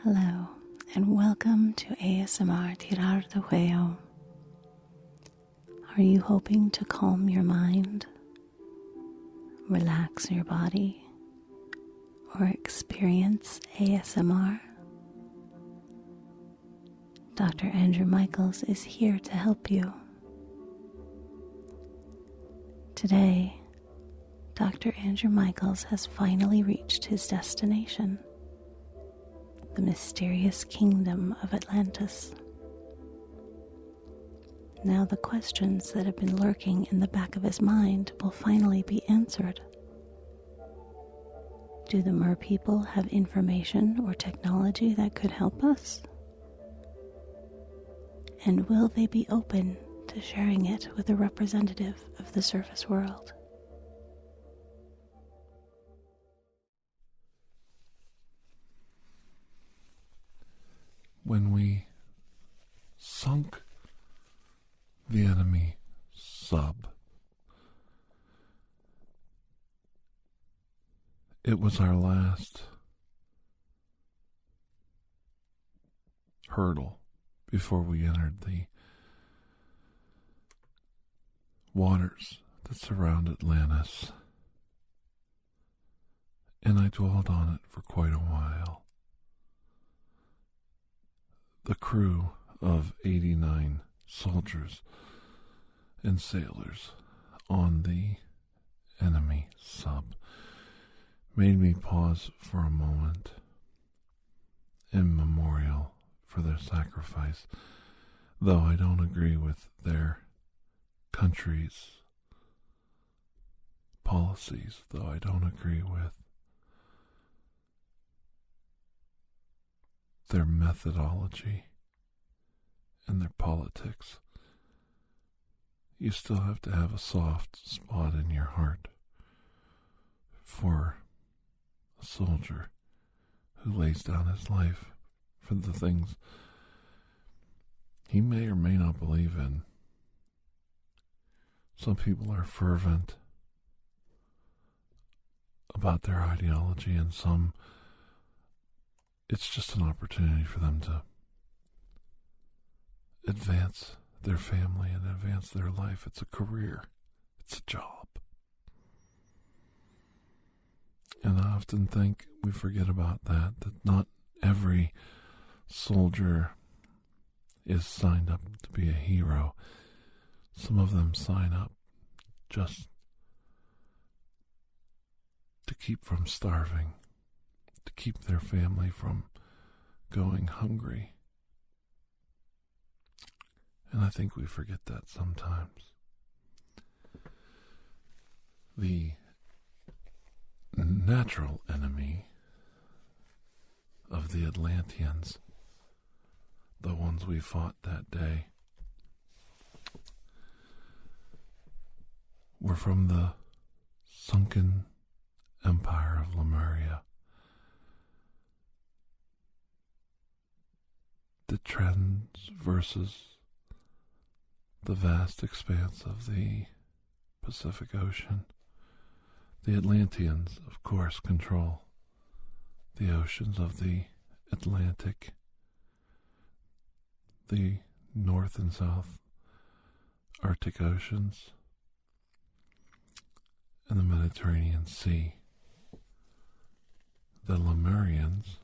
Hello, and welcome to ASMR TirarADeguello. Are you hoping to calm your mind, relax your body, or experience ASMR? Dr. Andrew Michaels is here to help you. Today, Dr. Andrew Michaels has finally reached his destination, the mysterious kingdom of Atlantis. Now the questions that have been lurking in the back of his mind will finally be answered. Do the merpeople have information or technology that could help us? And will they be open to sharing it with a representative of the surface world? When we sunk the enemy sub, it was our last hurdle before we entered the waters that surround Atlantis, and I dwelled on it for quite a while. The crew of 89 soldiers and sailors on the enemy sub made me pause for a moment in memorial for their sacrifice, though I don't agree with their country's policies, though I don't agree with their methodology and their politics. You still have to have a soft spot in your heart for a soldier who lays down his life for the things he may or may not believe in. Some people are fervent about their ideology, and some it's just an opportunity for them to advance their family and advance their life. It's a career. It's a job. And I often think we forget about that not every soldier is signed up to be a hero. Some of them sign up just to keep from starving, to keep their family from going hungry. And I think we forget that sometimes. The natural enemy of the Atlanteans, the ones we fought that day, were from the sunken empire of Lemuria. The trends versus the vast expanse of the Pacific Ocean. The Atlanteans, of course, control the oceans of the Atlantic, the North and South Arctic Oceans, and the Mediterranean Sea. The Lemurians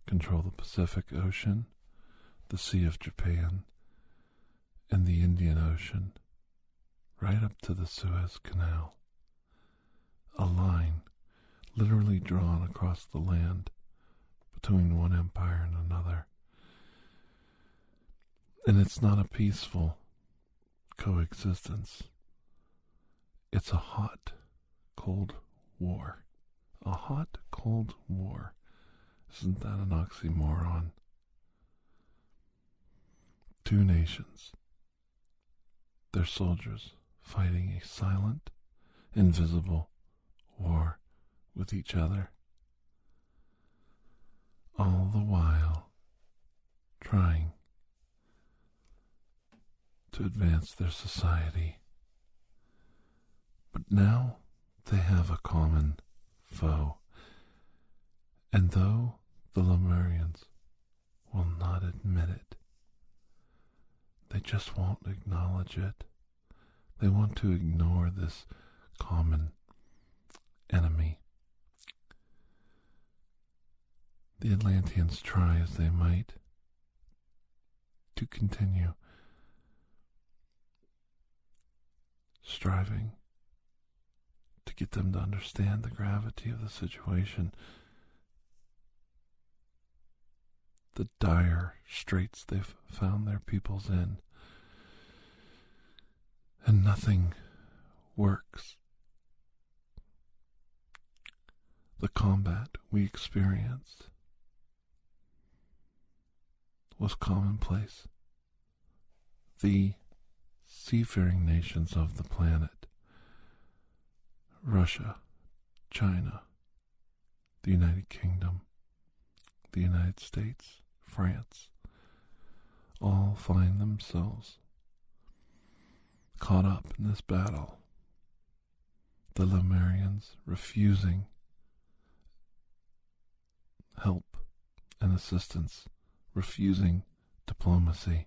control the Pacific Ocean, the Sea of Japan, and the Indian Ocean, right up to the Suez Canal. A line literally drawn across the land between one empire and another. And it's not a peaceful coexistence. It's a hot, cold war. A hot, cold war. Isn't that an oxymoron? Two nations, their soldiers fighting a silent, invisible war with each other, all the while trying to advance their society. But now they have a common foe, and though the Lemurians will not admit it. They just won't acknowledge it. They want to ignore this common enemy. The Atlanteans try as they might to continue striving to get them to understand the gravity of the situation, the dire straits they've found their peoples in, and nothing works. The combat we experienced was commonplace. The seafaring nations of the planet, Russia, China, the United Kingdom, the United States, France, all find themselves caught up in this battle. The Lemurians refusing help and assistance, refusing diplomacy,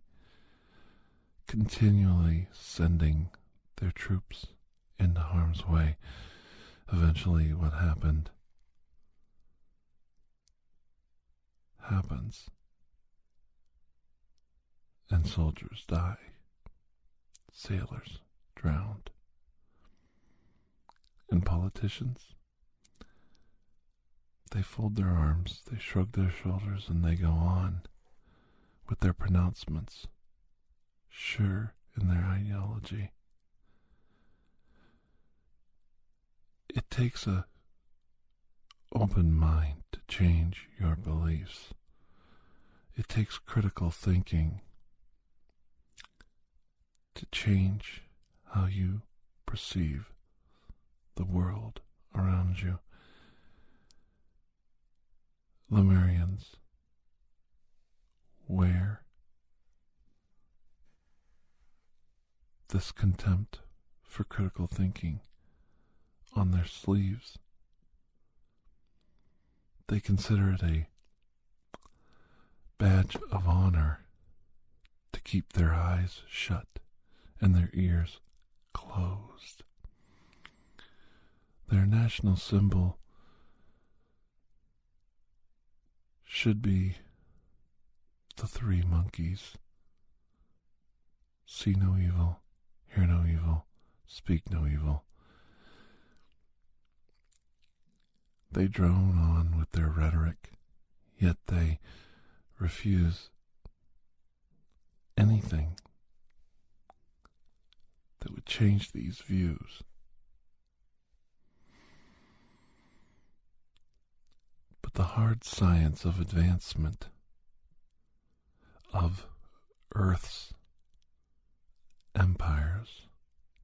continually sending their troops into harm's way. Eventually, what happens, and soldiers die, sailors drowned, and politicians, they fold their arms, they shrug their shoulders, and they go on with their pronouncements, sure in their ideology. It takes an open mind to change your beliefs. It takes critical thinking to change how you perceive the world around you. Lemurians wear this contempt for critical thinking on their sleeves. They consider it a badge of honor to keep their eyes shut and their ears closed. Their national symbol should be the three monkeys. See no evil, hear no evil, speak no evil. They drone on with their rhetoric, yet they refuse anything that would change these views. But the hard science of advancement of Earth's empires,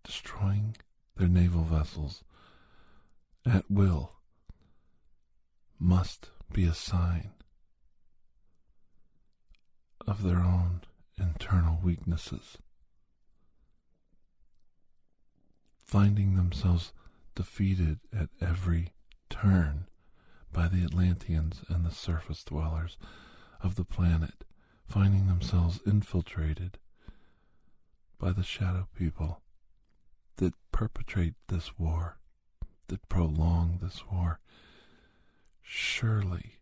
destroying their naval vessels at will, must be a sign of their own internal weaknesses, finding themselves defeated at every turn by the Atlanteans and the surface dwellers of the planet, finding themselves infiltrated by the shadow people that perpetrate this war, that prolong this war. Surely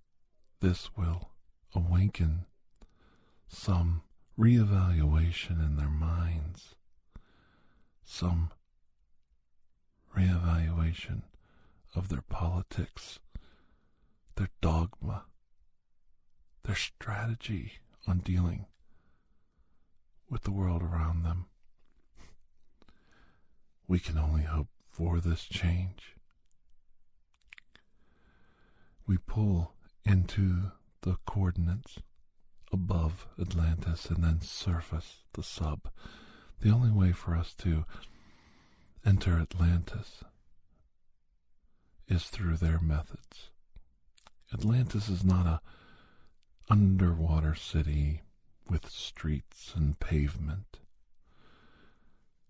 this will awaken some reevaluation in their minds, some reevaluation of their politics, their dogma, their strategy on dealing with the world around them. We can only hope for this change. We pull into the coordinates above Atlantis and then surface the sub. The only way for us to enter Atlantis is through their methods. Atlantis is not a underwater city with streets and pavement,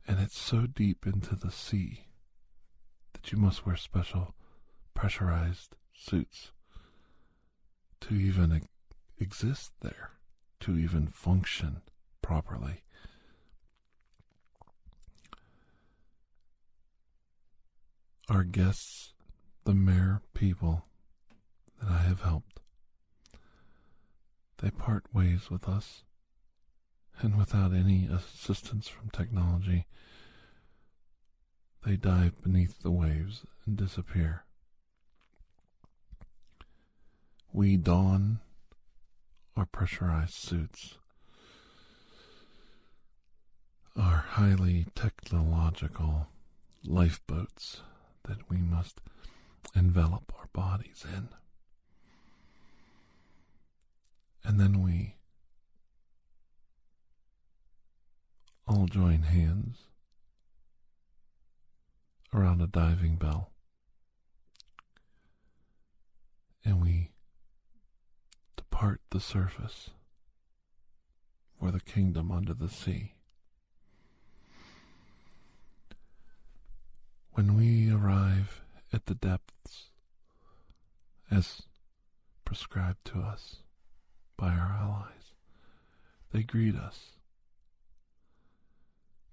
and it's so deep into the sea that you must wear special pressurized suits to even exist there. to even function properly. Our guests, the merpeople that I have helped, they part ways with us, and without any assistance from technology, they dive beneath the waves and disappear. We don our pressurized suits, our highly technological lifeboats that we must envelop our bodies in. And then we all join hands around a diving bell, and we depart the surface for the kingdom under the sea. When we arrive at the depths as prescribed to us by our allies, they greet us.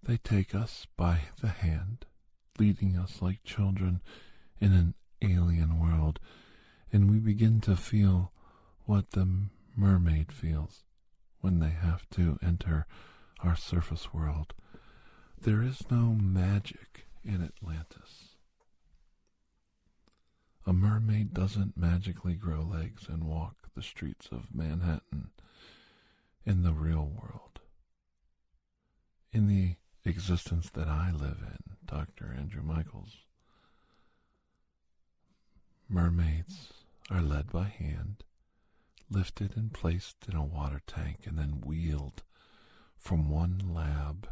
They take us by the hand, leading us like children in an alien world, and we begin to feel what the mermaid feels when they have to enter our surface world. There is no magic in Atlantis. A mermaid doesn't magically grow legs and walk the streets of Manhattan in the real world. In the existence that I live in, Dr. Andrew Michaels, mermaids are led by hand, lifted and placed in a water tank, and then wheeled from one lab,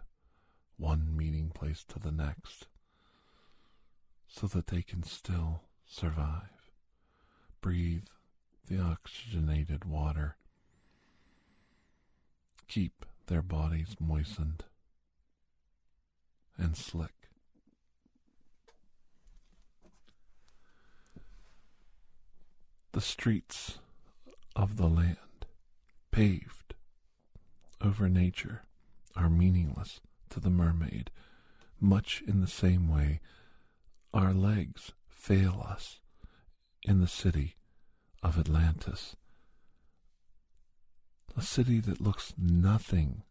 one meeting place to the next, so that they can still survive, breathe the oxygenated water, keep their bodies moistened and slick. The streets of the land, paved over nature, are meaningless to the mermaid, much in the same way our legs fail us in the city of Atlantis, a city that looks nothing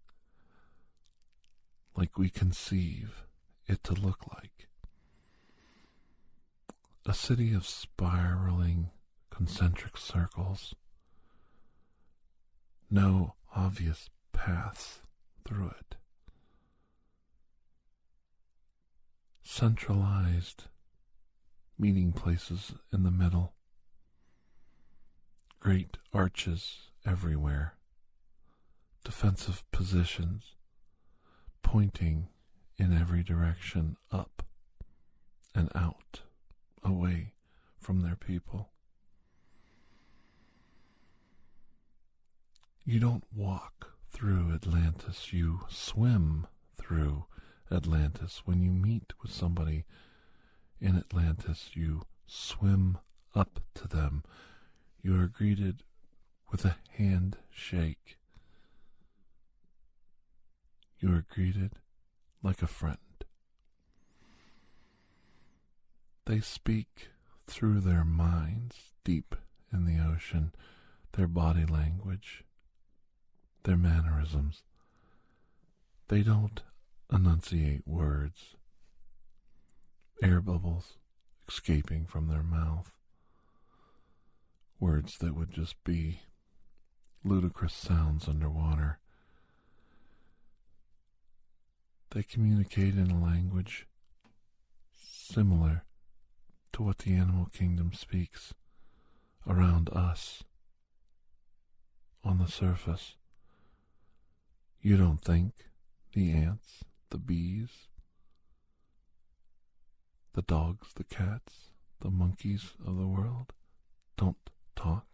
like we conceive it to look like. A city of spiraling concentric circles, no obvious paths through it. Centralized meeting places in the middle, great arches everywhere, defensive positions pointing in every direction up and out, away from their people. You don't walk through Atlantis, you swim through Atlantis. When you meet with somebody in Atlantis, you swim up to them. You are greeted with a handshake. You are greeted like a friend. They speak through their minds deep in the ocean, their body language, their mannerisms. They don't enunciate words, air bubbles escaping from their mouth, words that would just be ludicrous sounds underwater. They communicate in a language similar to what the animal kingdom speaks around us on the surface. You don't think the ants, the bees, the dogs, the cats, the monkeys of the world don't talk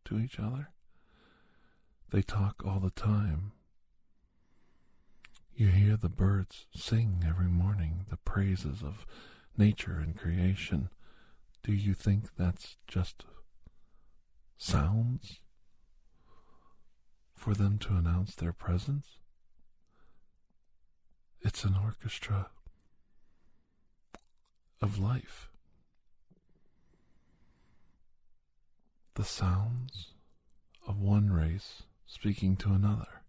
to each other? They talk all the time. You hear the birds sing every morning the praises of nature and creation. Do you think that's just sounds? for them to announce their presence. It's an orchestra of life. The sounds of one race speaking to another.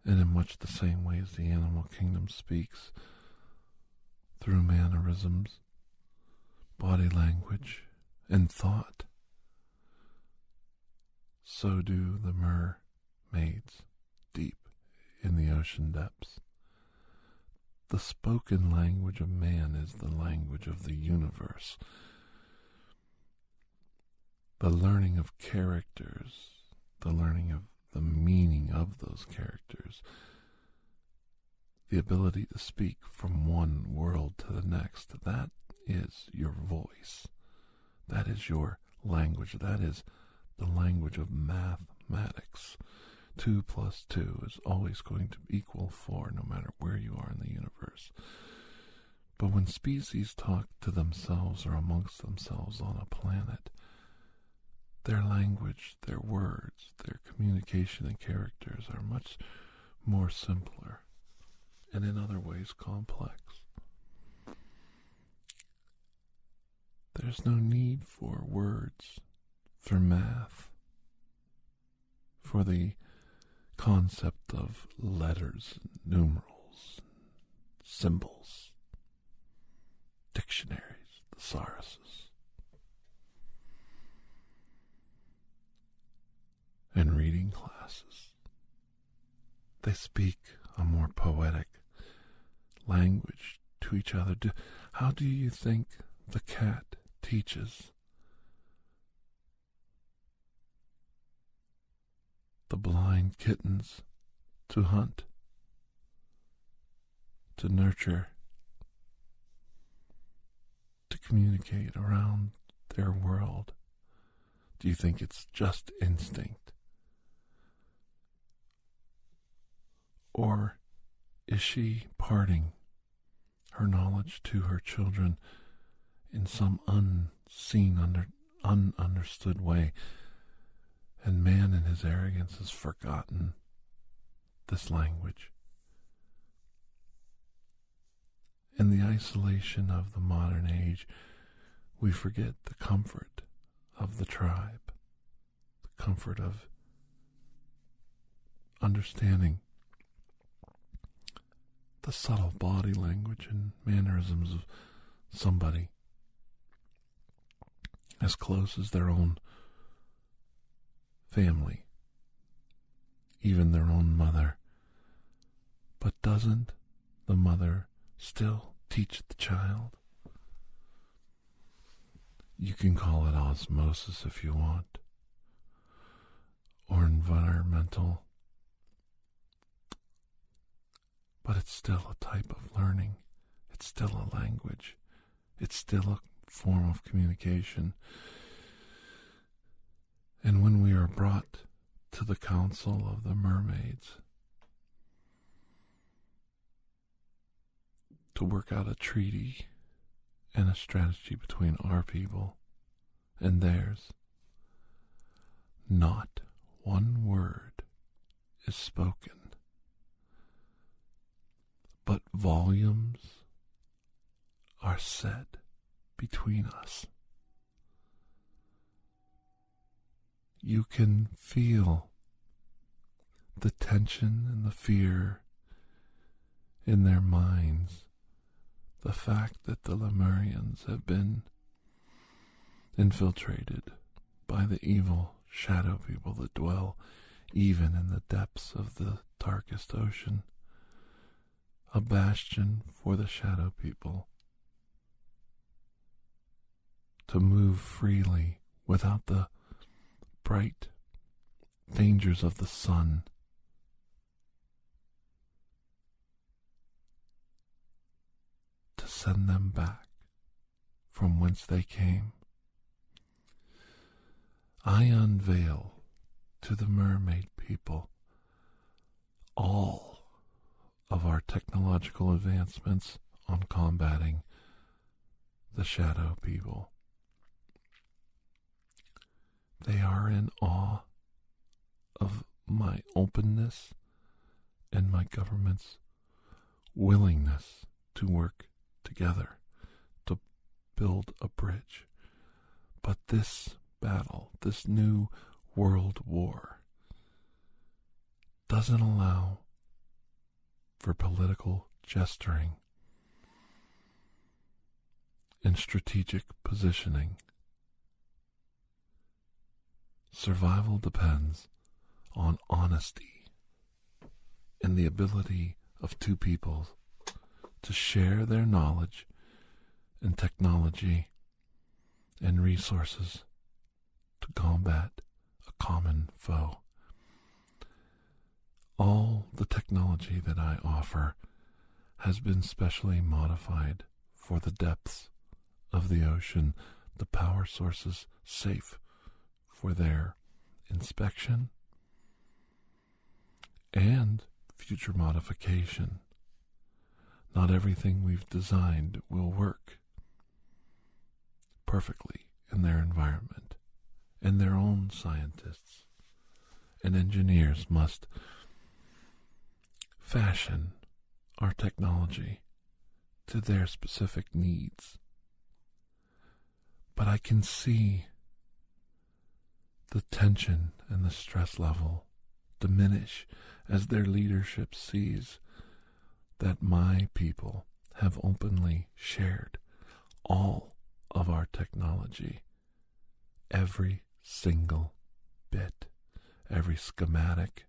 And in much the same way as the animal kingdom speaks through mannerisms, body language, and thought, so do the mermaids deep in the ocean depths. The spoken language of man is the language of the universe. The learning of characters, the learning of the meaning of those characters, the ability to speak from one world to the next, that is your voice. That is your language. That is the language of mathematics. 2 + 2 is always going to equal 4, no matter where you are in the universe. But when species talk to themselves or amongst themselves on a planet, their language, their words, their communication and characters are much more simpler and in other ways complex. There's no need for words, for math, for the concept of letters, numerals, symbols, dictionaries, thesauruses, and reading classes. They speak a more poetic language to each other. How do you think the cat teaches the blind kittens to hunt, to nurture, to communicate around their world? Do you think it's just instinct? Or is she parting her knowledge to her children in some unseen, ununderstood way? And man in his arrogance has forgotten this language. In the isolation of the modern age, we forget the comfort of the tribe, the comfort of understanding the subtle body language and mannerisms of somebody as close as their own family, even their own mother. But doesn't the mother still teach the child? You can call it osmosis if you want, or environmental, but it's still a type of learning. It's still a language. It's still a form of communication. And when we are brought to the council of the mermaids to work out a treaty and a strategy between our people and theirs, not one word is spoken, but volumes are said between us. You can feel the tension and the fear in their minds, the fact that the Lemurians have been infiltrated by the evil shadow people that dwell even in the depths of the darkest ocean, a bastion for the shadow people to move freely without the bright dangers of the sun, to send them back from whence they came. I unveil to the mermaid people all of our technological advancements on combating the shadow people. They are in awe of my openness and my government's willingness to work together to build a bridge. But this battle, this new world war, doesn't allow for political gesturing and strategic positioning. Survival depends on honesty and the ability of two people to share their knowledge and technology and resources to combat a common foe. All the technology that I offer has been specially modified for the depths of the ocean, the power sources safe for their inspection and future modification. Not everything we've designed will work perfectly in their environment, and their own scientists and engineers must fashion our technology to their specific needs. But I can see the tension and the stress level diminish as their leadership sees that my people have openly shared all of our technology, every single bit, every schematic,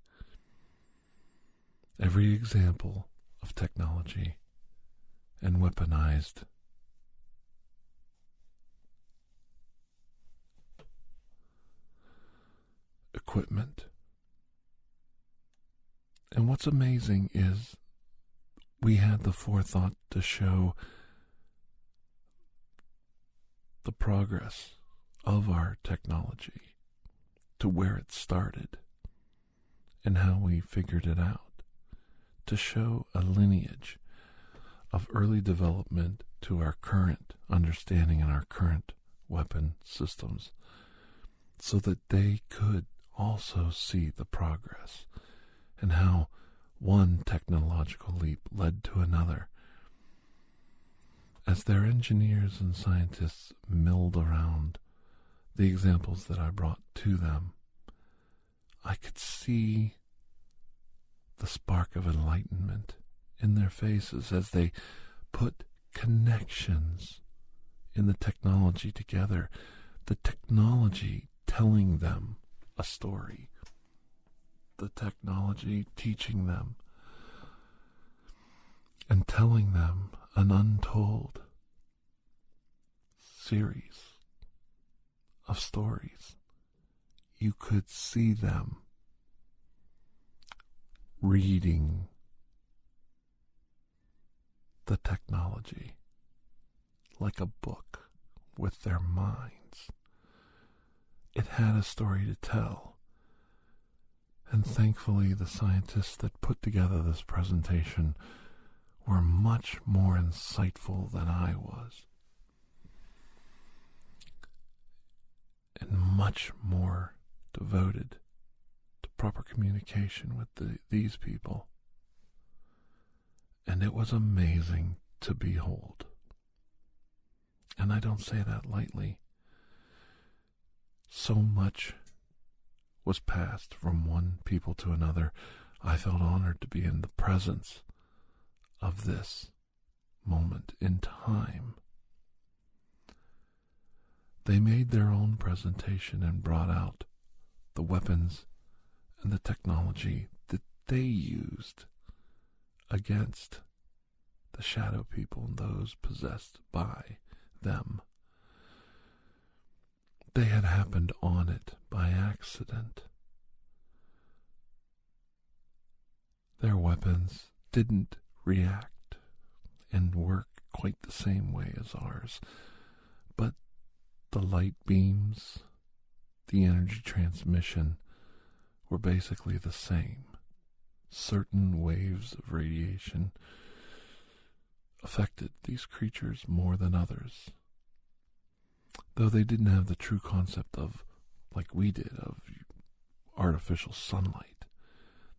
every example of technology and weaponized equipment. And what's amazing is we had the forethought to show the progress of our technology to where it started and how we figured it out, to show a lineage of early development to our current understanding and our current weapon systems, so that they could also see the progress and how one technological leap led to another. As their engineers and scientists milled around the examples that I brought to them, I could see the spark of enlightenment in their faces as they put connections in the technology together, the technology telling them a story, the technology teaching them and telling them an untold series of stories. You could see them reading the technology like a book with their minds. It had a story to tell. And thankfully, the scientists that put together this presentation were much more insightful than I was, and much more devoted to proper communication with these people. And it was amazing to behold. And I don't say that lightly. So much was passed from one people to another. I felt honored to be in the presence of this moment in time. They made their own presentation and brought out the weapons and the technology that they used against the shadow people and those possessed by them. They had happened on it by accident. Their weapons didn't react and work quite the same way as ours, but the light beams, the energy transmission were basically the same. Certain waves of radiation affected these creatures more than others, though they didn't have the true concept of, like we did, of artificial sunlight.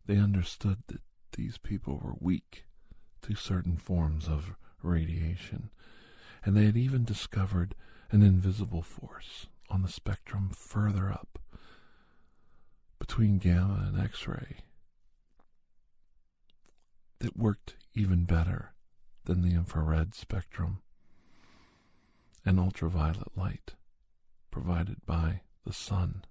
They understood that these people were weak to certain forms of radiation, and they had even discovered an invisible force on the spectrum further up, between gamma and X-ray, that worked even better than the infrared spectrum and ultraviolet light provided by the sun.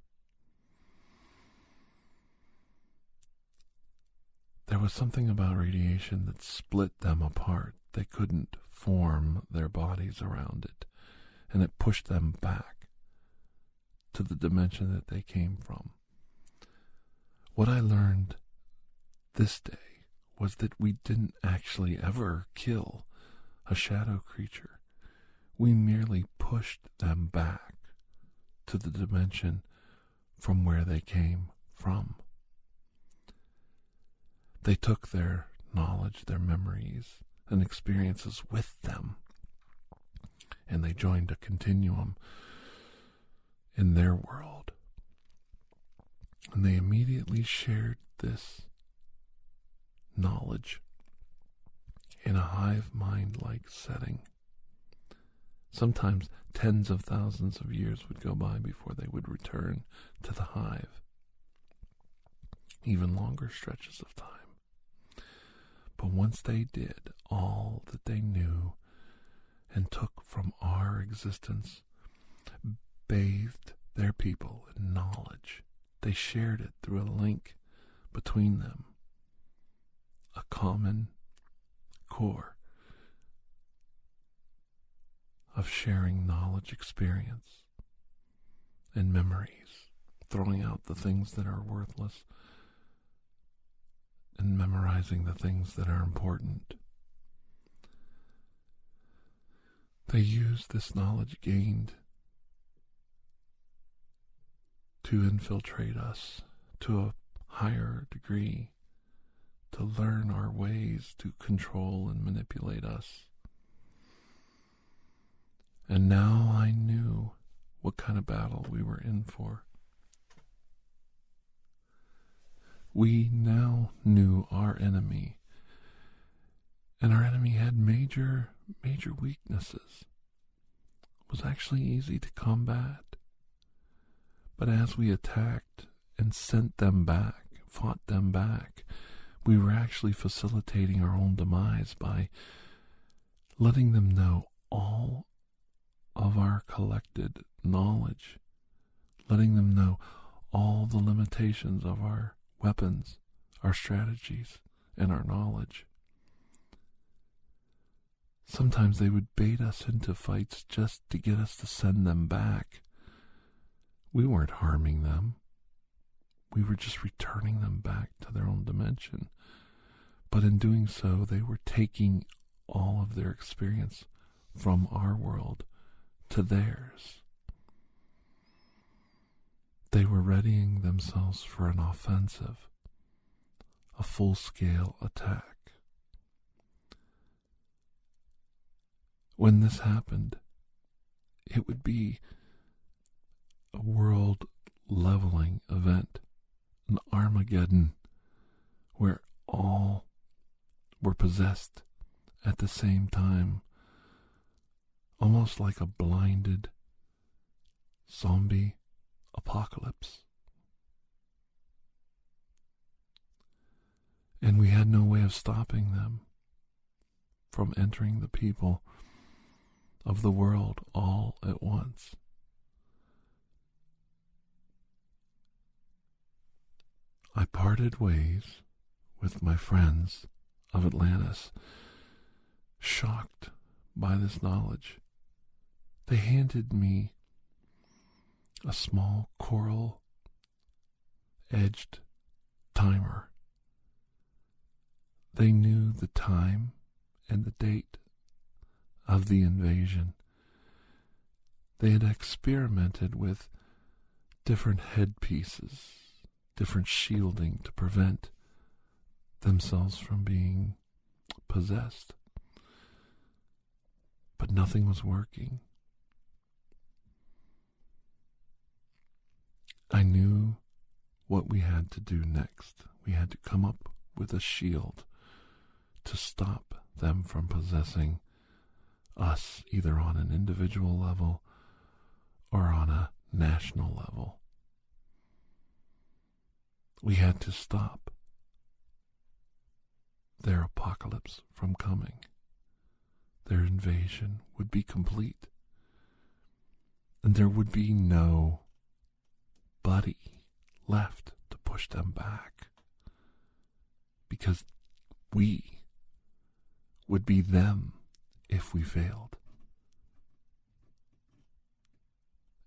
There was something about radiation that split them apart. They couldn't form their bodies around it, and it pushed them back to the dimension that they came from. What I learned this day was that we didn't actually ever kill a shadow creature. We merely pushed them back to the dimension from where they came from. They took their knowledge, their memories, and experiences with them, and they joined a continuum in their world. And they immediately shared this knowledge in a hive mind-like setting. Sometimes tens of thousands of years would go by before they would return to the hive. Even longer stretches of time. But once they did, all that they knew and took from our existence bathed their people in knowledge. They shared it through a link between them, a common core of sharing knowledge, experience, and memories, throwing out the things that are worthless and memorizing the things that are important. They use this knowledge gained to infiltrate us to a higher degree, to learn our ways to control and manipulate us. And now I knew what kind of battle we were in for. We now knew our enemy, and our enemy had major weaknesses. It was actually easy to combat. But as we attacked and sent them back, fought them back, we were actually facilitating our own demise by letting them know all of our collected knowledge, letting them know all the limitations of our weapons, our strategies, and our knowledge. Sometimes they would bait us into fights just to get us to send them back. We weren't harming them. We were just returning them back to their own dimension. But in doing so, they were taking all of their experience from our world to theirs. They were readying themselves for an offensive, a full-scale attack. When this happened, it would be a world-leveling event, an Armageddon, where all were possessed at the same time, almost like a blinded zombie apocalypse. And we had no way of stopping them from entering the people of the world all at once. I parted ways with my friends of Atlantis, shocked by this knowledge. They handed me a small coral-edged timer. They knew the time and the date of the invasion. They had experimented with different headpieces, different shielding to prevent themselves from being possessed. But nothing was working. I knew what we had to do next. We had to come up with a shield to stop them from possessing us, either on an individual level or on a national level. We had to stop their apocalypse from coming. Their invasion would be complete, and there would be nobody left to push them back, because we would be them if we failed.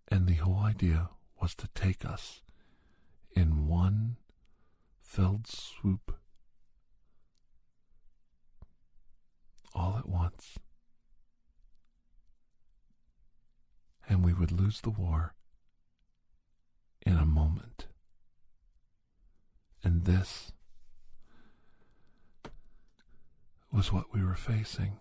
And the whole idea was to take us in one felled swoop, all at once. And we would lose the war in a moment. And this was what we were facing.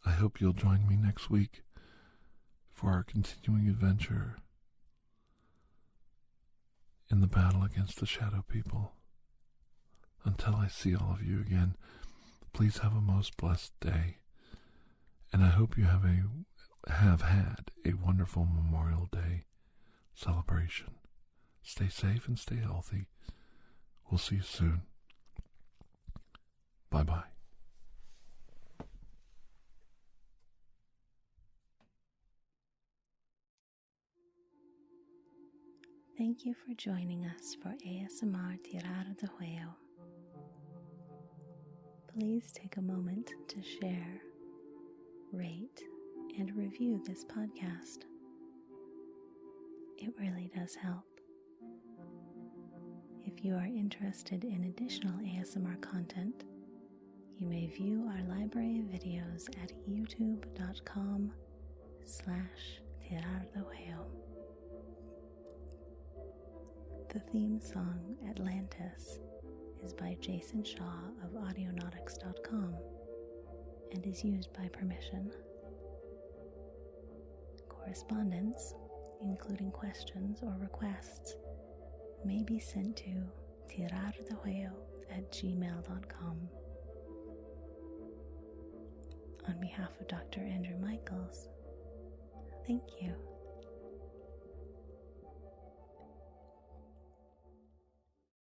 I hope you'll join me next week for our continuing adventure in the battle against the Shadow People. Until I see all of you again, please have a most blessed day, and I hope you have had a wonderful Memorial Day celebration. Stay safe and stay healthy. We'll see you soon. Bye-bye. Thank you for joining us for ASMR TirarADeguello. Please take a moment to share, rate, and review this podcast. It really does help. If you are interested in additional ASMR content, you may view our library of videos at youtube.com/TirarADeguello. The theme song, Atlantis, is by Jason Shaw of audionautics.com and is used by permission. Correspondence, including questions or requests, may be sent to TirarADeguello@gmail.com. On behalf of Dr. Andrew Michaels, thank you.